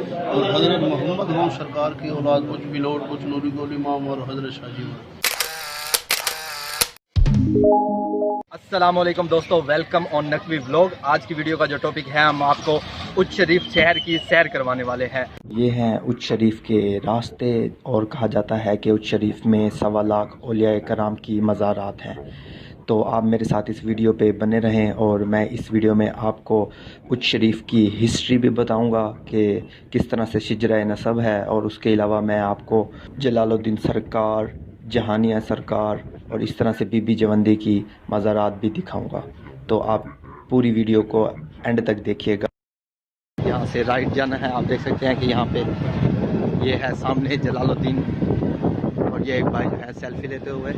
اور حضرت محمد غوث سرکار کی اولاد کچھ بلوٹ کچھ نوری گول امام اور حضرت شاہ جی۔ السلام علیکم دوستو، ویلکم آن نقوی ولاگ۔ آج کی ویڈیو کا جو ٹاپک ہے، ہم آپ کو اچ شریف شہر کی سیر کروانے والے ہیں۔ یہ ہیں اچ شریف کے راستے، اور کہا جاتا ہے کہ اچ شریف میں 1.25 لاکھ اولیاء کرام کی مزارات ہیں۔ تو آپ میرے ساتھ اس ویڈیو پہ بنے رہیں، اور میں اس ویڈیو میں آپ کو اچ شریف کی ہسٹری بھی بتاؤں گا کہ کس طرح سے شجرہ نسب ہے، اور اس کے علاوہ میں آپ کو جلال الدین سرکار، جہانیہ سرکار اور اس طرح سے بی بی جوندی کی مزارات بھی دکھاؤں گا۔ تو آپ پوری ویڈیو کو اینڈ تک دیکھیے گا۔ یہاں سے رائٹ جانا ہے، آپ دیکھ سکتے ہیں کہ یہاں پہ یہ ہے سامنے جلال الدین، اور یہ ایک بھائی جو ہے سیلفی لیتے ہوئے۔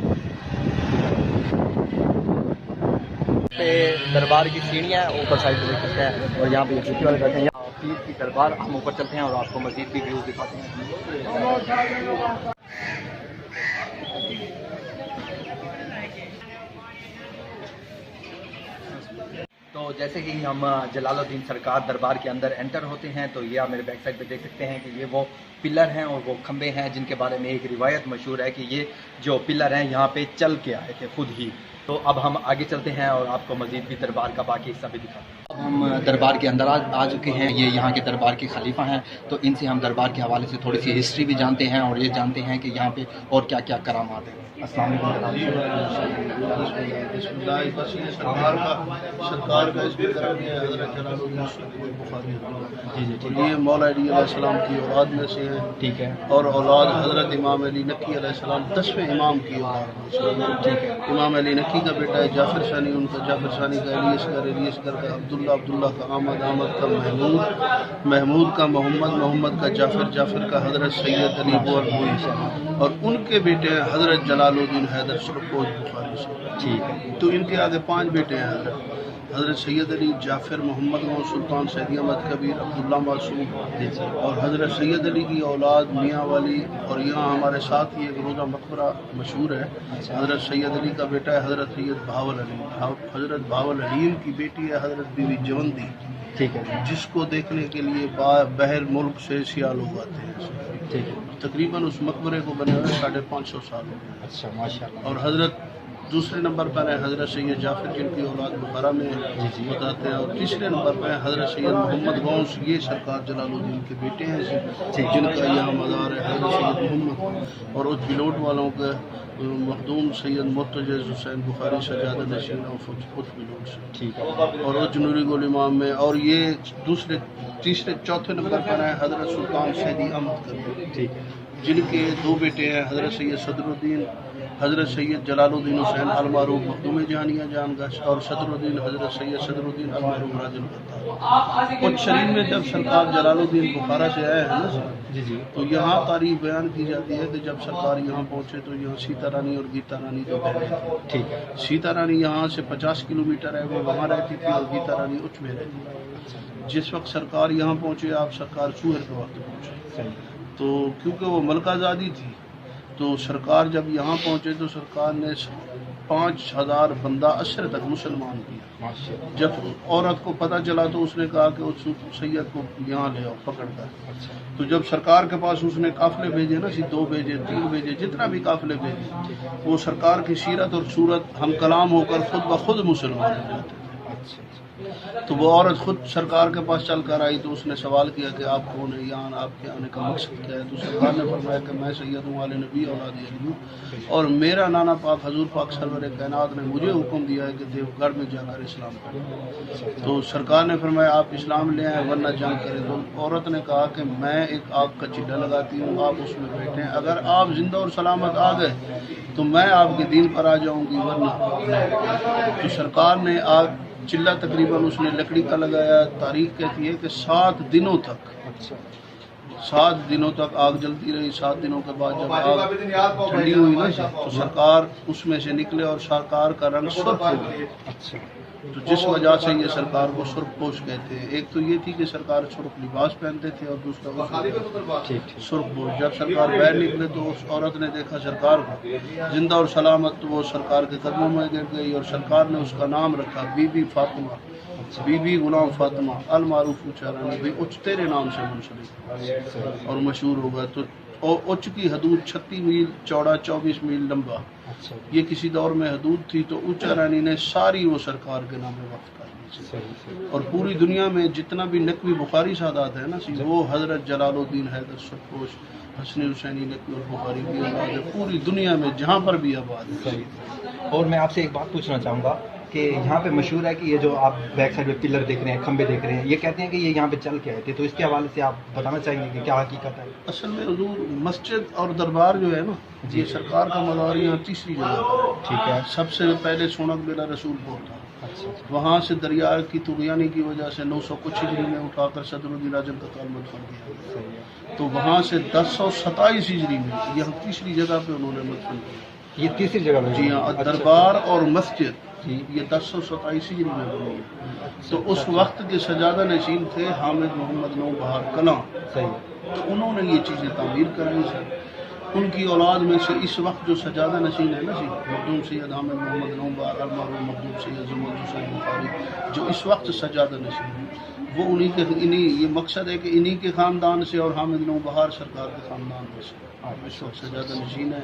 پہ دربار کی سیڑھیاں ہیں، اوپر سائڈ پہ دیکھ سکتے ہیں، اور یہاں پہ چھٹی والے بیٹھے ہیں۔ یہاں پیر کی دربار، ہم اوپر چلتے ہیں اور آپ کو مزید بھی ویوز دکھاتے ہیں۔ تو جیسے ہی ہم جلال الدین سرکار دربار کے اندر انٹر ہوتے ہیں، تو یہ آپ میرے بیک سائڈ پہ دیکھ سکتے ہیں کہ یہ وہ پلر ہیں اور وہ کھمبے ہیں جن کے بارے میں ایک روایت مشہور ہے کہ یہ جو پلر ہیں یہاں پہ چل کے آئے تھے خود ہی۔ تو اب ہم آگے چلتے ہیں اور آپ کو مزید بھی دربار کا باقی حصہ بھی دکھاتے ہیں۔ اب ہم دربار کے اندر آ چکے ہیں، یہ یہاں کے دربار کے خلیفہ ہیں، تو ان سے ہم دربار کے حوالے سے تھوڑی سی ہسٹری بھی جانتے ہیں، اور یہ جانتے ہیں کہ یہاں پہ اور کیا کیا کرامات ہیں۔ السلام علیکم۔ بسم اللہ۔ بس یہ سرکار کا اس میں کرم ہے حضرت جلال الدین بخاری، اور یہ مولا علی علیہ السلام کی اولاد میں سے ہیں، ٹھیک ہے، اور اولاد حضرت امام علی نقی علیہ السلام 10ویں امام کی اولاد میں سے ہیں۔ امام علی نقی کا بیٹا ہے جعفر ثانی، ان کا جعفر ثانی کا الیس کا عبداللہ کا احمد کا محمود کا محمد کا جعفر کا حضرت سید علی بوالبوئی، اور ان کے بیٹے ہیں حضرت جلال الدین حیدر سرکوج بخاری سے۔ ٹھیک ہے، تو ان کے آگے 5 بیٹے ہیں، حضرت سید علی، جعفر، محمد غوث سلطان سیدی احمد کبیر، عبداللہ معصوم، اور حضرت سید علی کی اولاد میاں والی، اور یہاں ہمارے ساتھ ہی ایک روزہ مقبرہ مشہور ہے، حضرت سید علی کا بیٹا ہے حضرت سید بہاول علیم، حضرت بہاول علیم کی بیٹی ہے حضرت بی بی جوندی، ٹھیک ہے، جس کو دیکھنے کے لیے باہر ملک سے سیاح لوگ آتے ہیں۔ ٹھیک ہے۔ تقریباً اس مقبرے کو بنے ہوئے 550 سال ہو گئے۔ اچھا، ماشاء اللہ۔ اور حضرت دوسرے نمبر پر ہے حضرت سید جعفر، جن کی اولاد بخارا میں بتاتے ہیں، اور تیسرے نمبر پر ہے حضرت سید محمد غوث، یہ سرکار جلال الدین کے بیٹے ہیں جن کا یہاں مزار ہے، حضرت سید محمد، اور اس بلوٹ والوں کے مخدوم سید مرتضی حسین بخاری سجادہ نشین اور خود بلوٹ سے، ٹھیک ہے، اور اس جنوری گول امام میں، اور یہ چوتھے نمبر پر ہے حضرت سلطان سیدی احمد کبیر، ٹھیک ہے، جن کے 2 بیٹے ہیں حضرت سید صدر الدین، حضرت سید جلال الدین حسین المعروف مخدوم جہانیہ جانگش، اور صدر الدین حضرت سید صدر الدین المعروف راج الغطار۔ کچھ شریف میں جب سرکار جلال الدین بخارا سے آئے ہیں نا، جی، تو یہاں تاریخ بیان کی جاتی ہے کہ جب سرکار یہاں پہنچے تو یہاں سیتا رانی اور گیتا رانی جو بہنیں تھیں، ٹھیک ہے، سیتا رانی یہاں سے 50 کلومیٹر ہے، وہ وہاں رہتی تھی، اور گیتا رانی اچ میں رہتی تھی۔ جس وقت سرکار یہاں پہنچے، آپ سرکار چوہر کے وقت پہنچے، تو کیونکہ وہ ملکہ زادی تھی، تو سرکار جب یہاں پہنچے تو سرکار نے 5000 بندہ اشر تک مسلمان کیا۔ جب عورت کو پتہ چلا تو اس نے کہا کہ اس سید کو یہاں لے آؤ پکڑ کر۔ تو جب سرکار کے پاس اس نے قافلے بھیجے نا، 2 بھیجے 3 بھیجے، جتنا بھی قافلے بھیجے، وہ سرکار کی سیرت اور صورت ہم کلام ہو کر خود بخود مسلمان ہو جاتے تھے۔ تو وہ عورت خود سرکار کے پاس چل کر آئی، تو اس نے سوال کیا کہ آپ کون ہیں، یہاں آپ کے آنے کا مقصد کیا ہے؟ تو سرکار نے فرمایا کہ میں سید ہوں، آل نبی اولاد علی ہوں، اور میرا نانا پاک حضور پاک سرور کائنات نے مجھے حکم دیا ہے کہ دیو گھر میں جا کر اسلام پڑھیں۔ تو سرکار نے فرمایا آپ اسلام لے آئیں ورنہ جنگ کریں۔ تو عورت نے کہا کہ میں ایک آگ کا چلہ لگاتی ہوں، آپ اس میں بیٹھیں، اگر آپ زندہ اور سلامت آ گئے تو میں آپ کے دین پر آ جاؤں گی، ورنہ۔ تو سرکار نے آگ چلہ تقریباً اس نے لکڑی کا لگایا، تاریخ کہتی ہے کہ 7 دنوں تک آگ جلتی رہی۔ 7 دنوں کے بعد جب آگ ٹھنڈی ہوئی نا، تو سرکار اس میں سے نکلے، اور سرکار کا رنگ سرخ ہو گیا، तो जिस वजह से ये सरकार को सुर्खपोश कहते हैं। एक तो ये थी कि सरकार सुर्ख लिबास पहनते थे और दूसरा सुर्खपोश। जब सरकार बाहर निकले तो उस औरत ने देखा सरकार को जिंदा और सलामत, तो वो सरकार के कदमों में गिर गई और सरकार ने उसका नाम रखा बीबी फातिमा, बीबी गुलाम फातिमा अल मारूफ उच्चारानी, भाई उच्च तेरे नाम से मुंसलिक और मशहूर हो गया। तो उच्च की हदूद 36 मील चौड़ा, 24 मील लंबा, ये किसी दौर में हदूद थी। तो उच्चा रानी ने सारी वो सरकार के नाम वक्त कर दी। और पूरी दुनिया में जितना भी नकवी बुखारी सादात है ना, वो हजरत जलालुद्दीन हैदर सुर्खपोश हसनी हुसैनी नकवी और बुखारी की औलाद है, पूरी दुनिया में जहाँ पर भी आबाद है। और मैं आपसे एक बात पूछना चाहूँगा कि यहाँ पे मशहूर है कि ये जो आप बैक साइड में पिलर देख रहे हैं, खंबे देख रहे हैं, ये कहते हैं कि ये यहाँ पे चल के आए थे, तो इसके हवाले से आप बताना चाहेंगे कि क्या हकीकत है? असल में हुजूर मस्जिद और दरबार जो है ना, ये सरकार का मज़ार यहाँ तीसरी जगह है। ठीक है। सबसे पहले सोनक बेला रसूलपुर था। वहाँ से दरिया की तुगयानी की वजह से 900 कुछ हिजरी में उठाकर सदरुद्दीन आजम का ताल मदफन किया। तो वहाँ से 1027 हिजरी में यहाँ तीसरी जगह पे उन्होंने मदफन किया। ये तीसरी जगह? जी हाँ। दरबार और मस्जिद ये 1027 हिजरी में बनी है। तो उस वक्त के सजादा नशीन थे हामिद मोहम्मद नौबहार कलां। तो उन्होंने ये चीज़ें तामीर कराई सर। उनकी औलाद में से इस वक्त जो सजादा नशीन है ना जी, मखदूम सैयद हामिद मोहम्मद नौबहार अल मरहूम मखदूम सैयद जमाल हुसैन बुखारी, जो इस वक्त सजादा नशीन है, वो इन्हीं ये मकसद है कि इन्हीं के ख़ानदान से और हामिद नौबहार सरकार के ख़ानदान में से इस वक्त सजादा नशीन है।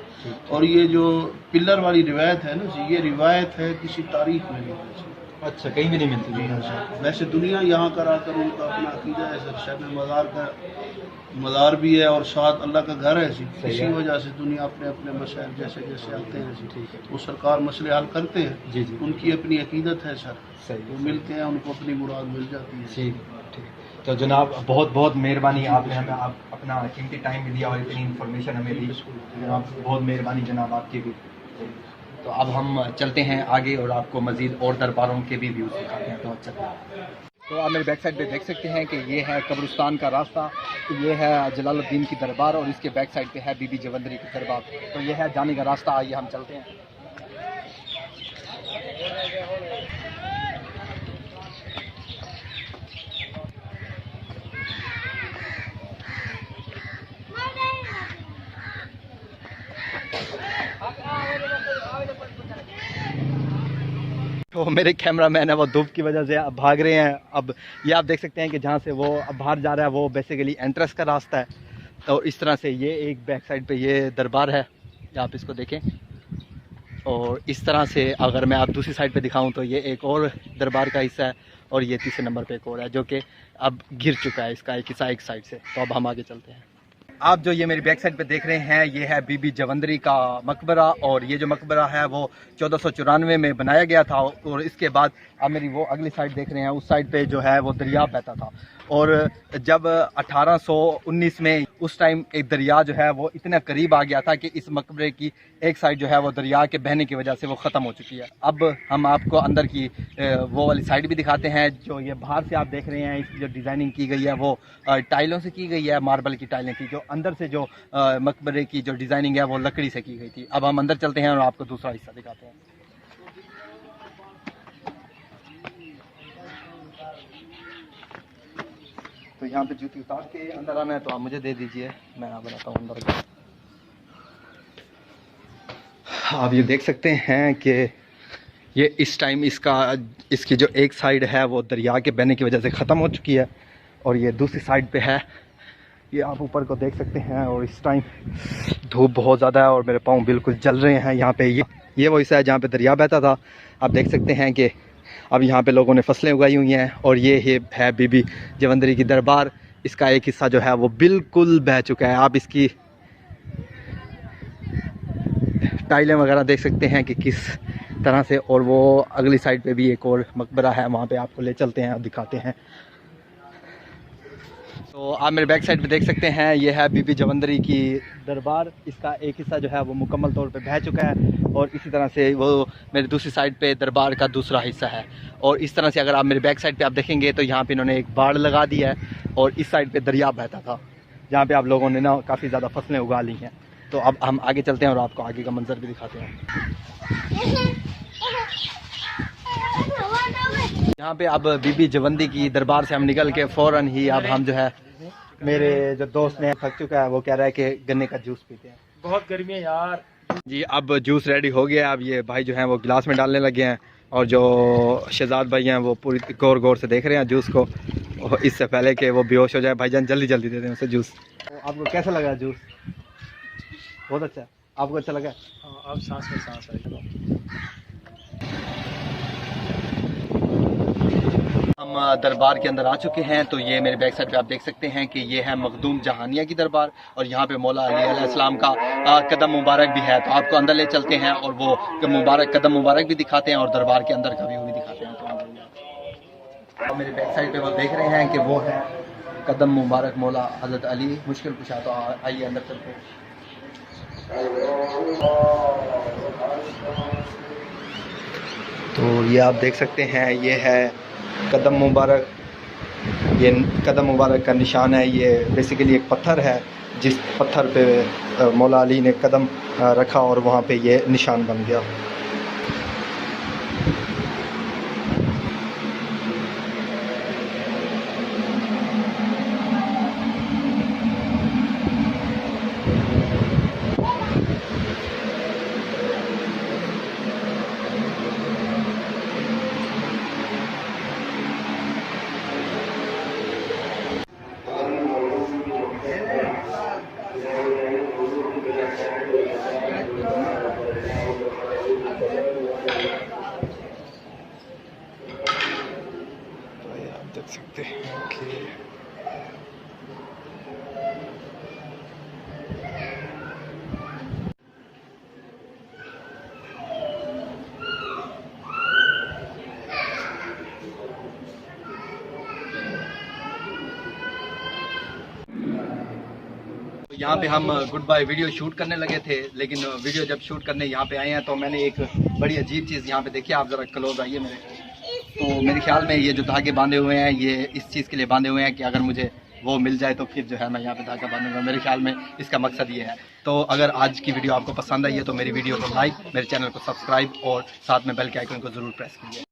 और ये जो पिलर वाली रिवायत है ना जी, ये रिवायत है किसी तारीख में नहीं है। अच्छा, कहीं भी नहीं मिलती? जी हाँ। वैसे दुनिया यहाँ कर आकर उनका अपना अकीदा है सर, शहर में मज़ार भी है और साथ अल्लाह का घर है जी। इसी वजह से दुनिया अपने अपने मसाइल जैसे जैसे आते हैं जी, वो सरकार मसले हल करते हैं। जी जी। उनकी अपनी अकीदत है सर, सही। वो मिलते हैं, उनको अपनी मुराद मिल जाती है। ठीक ठीक। तो जनाब बहुत बहुत मेहरबानी, आपने हमें आप अपना कीमती टाइम भी दिया और इतनी इन्फॉर्मेशन हमें दी। जनाब बहुत मेहरबानी जनाब आपकी भी। तो अब हम चलते हैं आगे और आपको मज़ीद और दरबारों के भी व्यूज़ दिखाते हैं। तो अच्छा, तो आप मेरे बैक साइड पे देख सकते हैं कि ये है कब्रिस्तान का रास्ता, ये है जलालुद्दीन की दरबार और इसके बैक साइड पे है बीबी जवंदरी की दरबार। तो ये है जाने का रास्ता, आइए हम चलते हैं। तो मेरे कैमरामैन है वो धूप की वजह से अब भाग रहे हैं। अब ये आप देख सकते हैं कि जहाँ से वो अब बाहर जा रहा है वो बेसिकली एंट्रेंस का रास्ता है। तो इस तरह से ये एक बैक साइड पे ये दरबार है, आप इसको देखें। और इस तरह से अगर मैं आप दूसरी साइड पे दिखाऊं तो ये एक और दरबार का हिस्सा है और ये तीसरे नंबर पे एक और है जो कि अब गिर चुका है, इसका एक हिस्सा एक साइड से। तो अब हम आगे चलते हैं। आप जो ये मेरी बैक साइड पे देख रहे हैं ये है बीबी जवंदरी का मकबरा और ये जो मकबरा है वो 1494 में बनाया गया था। और इसके बाद आप मेरी वो अगली साइड देख रहे हैं, उस साइड पे जो है वो दरिया बहता था। और जब 1819 में उस टाइम एक दरिया जो है वो इतना करीब आ गया था कि इस मकबरे की एक साइड जो है वो दरिया के बहने की वजह से वो ख़त्म हो चुकी है। अब हम आपको अंदर की वो वाली साइड भी दिखाते हैं। जो ये बाहर से आप देख रहे हैं इसकी जो डिज़ाइनिंग की गई है वो टाइलों से की गई है, मार्बल की टाइलें थी। जो अंदर से जो मकबरे की जो डिज़ाइनिंग है वो लकड़ी से की गई थी। अब हम अंदर चलते हैं और आपको दूसरा हिस्सा दिखाते हैं। तो यहाँ पे जूती उतार के अंदर आना है तो आप मुझे दे दीजिए, मैं यहाँ बनाता हूँ अंदर का। आप ये देख सकते हैं कि ये इस टाइम इसकी जो एक साइड है वो दरिया के बहने की वजह से ख़त्म हो चुकी है और ये दूसरी साइड पे है। ये आप ऊपर को देख सकते हैं और इस टाइम धूप बहुत ज़्यादा है और मेरे पाँव बिल्कुल जल रहे हैं। यहाँ पे ये वो हिस्सा है जहाँ पे दरिया बहता था। आप देख सकते हैं कि अब यहाँ पे लोगों ने फसलें उगाई हुई हैं और ये है बीबी जवंदरी की दरबार। इसका एक हिस्सा जो है वो बिल्कुल बह चुका है। आप इसकी टाइलें वगैरह देख सकते हैं कि किस तरह से। और वो अगली साइड पे भी एक और मकबरा है, वहाँ पे आपको ले चलते हैं और दिखाते हैं। तो आप मेरे बैक साइड पे देख सकते हैं ये है बीबी जवंदरी की दरबार। इसका एक हिस्सा जो है वो मुकम्मल तौर पे बह चुका है और इसी तरह से वो मेरी दूसरी साइड पे दरबार का दूसरा हिस्सा है। और इस तरह से अगर आप मेरे बैक साइड पे आप देखेंगे तो यहाँ पे इन्होंने एक बाड़ लगा दी है और इस साइड पे दरिया बहता था जहाँ पे आप लोगों ने ना काफ़ी ज़्यादा फसलें उगा ली हैं। तो अब हम आगे चलते हैं और आपको आगे का मंजर भी दिखाते हैं। यहाँ पे अब बीबी जवंदी की दरबार से हम निकल के फौरन ही अब हम जो है मेरे जो दोस्त ने थक चुका है वो कह रहा है कि गन्ने का जूस पीते हैं। बहुत गर्मी है यार जी। अब जूस रेडी हो गया। अब ये भाई जो हैं वो गिलास में डालने लगे हैं और जो शहजाद भाई हैं वो पूरी गौर गौर से देख रहे हैं जूस को, और इससे पहले कि वो बेहोश हो जाए भाईजान जल्दी जल्दी दे दें उसे जूस। आपको कैसा लगा जूस? बहुत अच्छा। आपको अच्छा लगा? अब सांस में सांस आएगा। हम दरबार के अंदर आ चुके हैं। तो ये मेरे बैक साइड पे आप देख सकते हैं कि ये है मखदूम जहानिया की दरबार, और यहाँ पे मौला अली अलैहिस्सलाम का कदम मुबारक भी है। तो आपको अंदर ले चलते हैं और वो मुबारक कदम मुबारक भी दिखाते हैं और दरबार के अंदर का व्यू भी दिखाते हैं। तो मेरे बैक साइड पे वो देख रहे हैं कि वो है कदम मुबारक मौला हज़रत अली मुश्किल कुशा। तो आइए अंदर चलते हैं। तो ये आप देख सकते हैं ये है कदम मुबारक। ये कदम मुबारक का निशान है। ये बेसिकली एक पत्थर है जिस पत्थर पे मौला अली ने कदम रखा और वहाँ पे ये निशान बन गया। देख सकते हैं कि यहाँ पे हम गुड बाय वीडियो शूट करने लगे थे, लेकिन वीडियो जब शूट करने यहाँ पे आए हैं तो मैंने एक बड़ी अजीब चीज़ यहाँ पे देखी। आप ज़रा क्लोज आइए मेरे। तो मेरे ख्याल में ये जो धागे बांधे हुए हैं ये इस चीज़ के लिए बांधे हुए हैं कि अगर मुझे वो मिल जाए तो फिर जो है मैं यहाँ पे धागा बांधूंगा। मेरे ख्याल में इसका मकसद ये है। तो अगर आज की वीडियो आपको पसंद आई है तो मेरी वीडियो को लाइक, मेरे चैनल को सब्सक्राइब और साथ में बेल के आइकन को ज़रूर प्रेस कीजिए।